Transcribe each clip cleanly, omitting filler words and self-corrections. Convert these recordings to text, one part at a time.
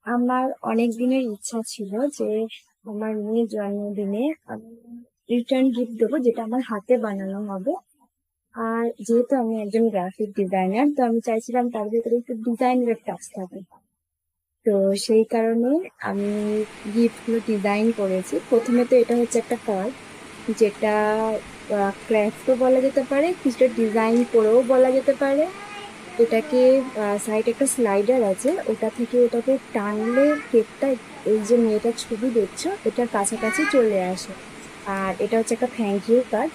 আমার অনেক দিনের ইচ্ছা ছিল যে আমার মেয়ের জন্মদিনে আমি রিটার্ন গিফট দেবো, যেটা আমার হাতে বানানো হবে। আর যেহেতু আমি একজন গ্রাফিক ডিজাইনার, তো আমি চাইছিলাম তার ভিতরে একটু ডিজাইনের টাচ থাকে। তো সেই কারণে আমি গিফট গুলো ডিজাইন করেছি। প্রথমে তো এটা হচ্ছে একটা কার্ড, যেটা ক্রাফটও বলা যেতে পারে, কিছুটা ডিজাইন করেও বলা যেতে পারে। এটাকে সাইডে একটা স্লাইডার আছে, ওটা থেকে এটাকে টানলে কেকটা, এই যে মেয়েটার ছবি দেখছো, এটার কাছাকাছি চলে আসে। আর এটা হচ্ছে একটা thank you card.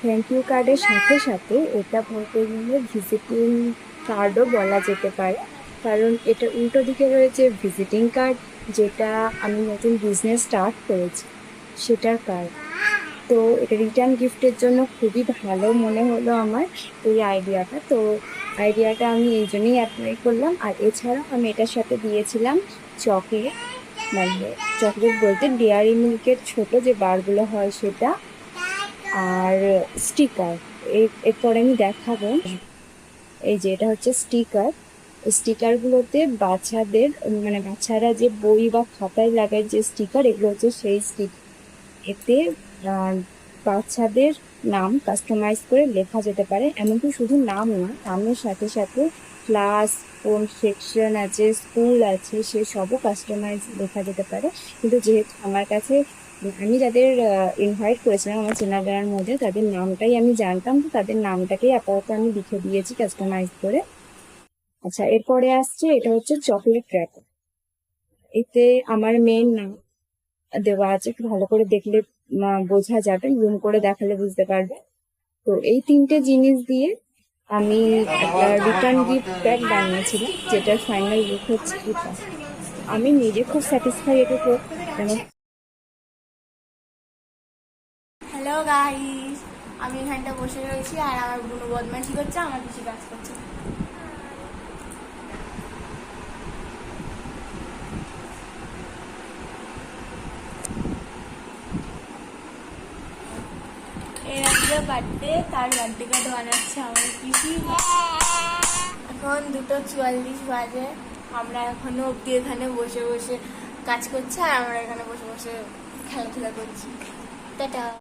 Thank you কার্ডের সাথে সাথে এটা বলতে গেলে ভিজিটিং কার্ডও বলা যেতে পারে, কারণ এটা উল্টো দিকে রয়েছে ভিজিটিং কার্ড, যেটা আমি নতুন বিজনেস স্টার্ট করেছি সেটার কার্ড। তো এটা রিটার্ন গিফটের জন্য খুবই ভালো মনে হলো আমার এই আইডিয়াটা। তো আইডিয়াটা আমি এই জন্যই অ্যাপ্লাই করলাম। আর এছাড়াও আমি এটার সাথে দিয়েছিলাম চকলেট, মানে চকলেট বলতে ডেয়ারি মিল্কের ছোট যে বারগুলো হয় সেটা, আর স্টিকার। এরপরে আমি দেখাবো, এই যে এটা হচ্ছে স্টিকার। স্টিকার গুলোতে বাচ্চাদের, মানে বাচ্চারা যে বই বা খাতায় লাগায় যে স্টিকার, এগুলো হচ্ছে সেই স্টিকার। এতে আহ, বাচ্চাদের নাম কাস্টমাইজ করে লেখা যেতে পারে। এমনকি শুধু নাম না, নামের সাথে সাথে ক্লাস, কোন সেকশন আছে, স্কুল আছে, সে সবও কাস্টমাইজ লেখা যেতে পারে। কিন্তু যেহেতু আমার কাছে, আমি যাদের ইনভাইট করেছিলাম আমার চেনা জানার মধ্যে, তাদের নামটাই আমি জানতাম, তো তাদের নামটাকেই আপাতত আমি লিখে দিয়েছি কাস্টমাইজ করে। আচ্ছা, এরপরে আসছে এটা হচ্ছে চকলেট র্যাপার। এতে আমার মেয়ের নাম দেওয়া আছে, একটু ভালো করে দেখলে বোঝা যাবে, জুম করে দেখালে বুঝতে পারবে। তো এই তিনটে জিনিস দিয়ে আমি একটা রিটার্ন গিফট প্যাক বানিয়েছিলাম, যেটার ফাইনাল লুক হচ্ছে এটা। আমি নিজে খুব স্যাটিসফাই এটাতে। মানে হ্যালো গাইস, আমি এখানটা বসে রয়েছি আর আমার বুনো বদমাইশি করছে, আমার কিছু কাজ করছে। এর আজকে বার্থডে, তার বার্থডে কার্ড বানাচ্ছে আমার পিসি। এখন 2:44 বাজে, আমরা এখনো অব্দি এখানে বসে বসে কাজ করছি আর আমরা এখানে বসে বসে খেলাধুলা করছি। টাটা।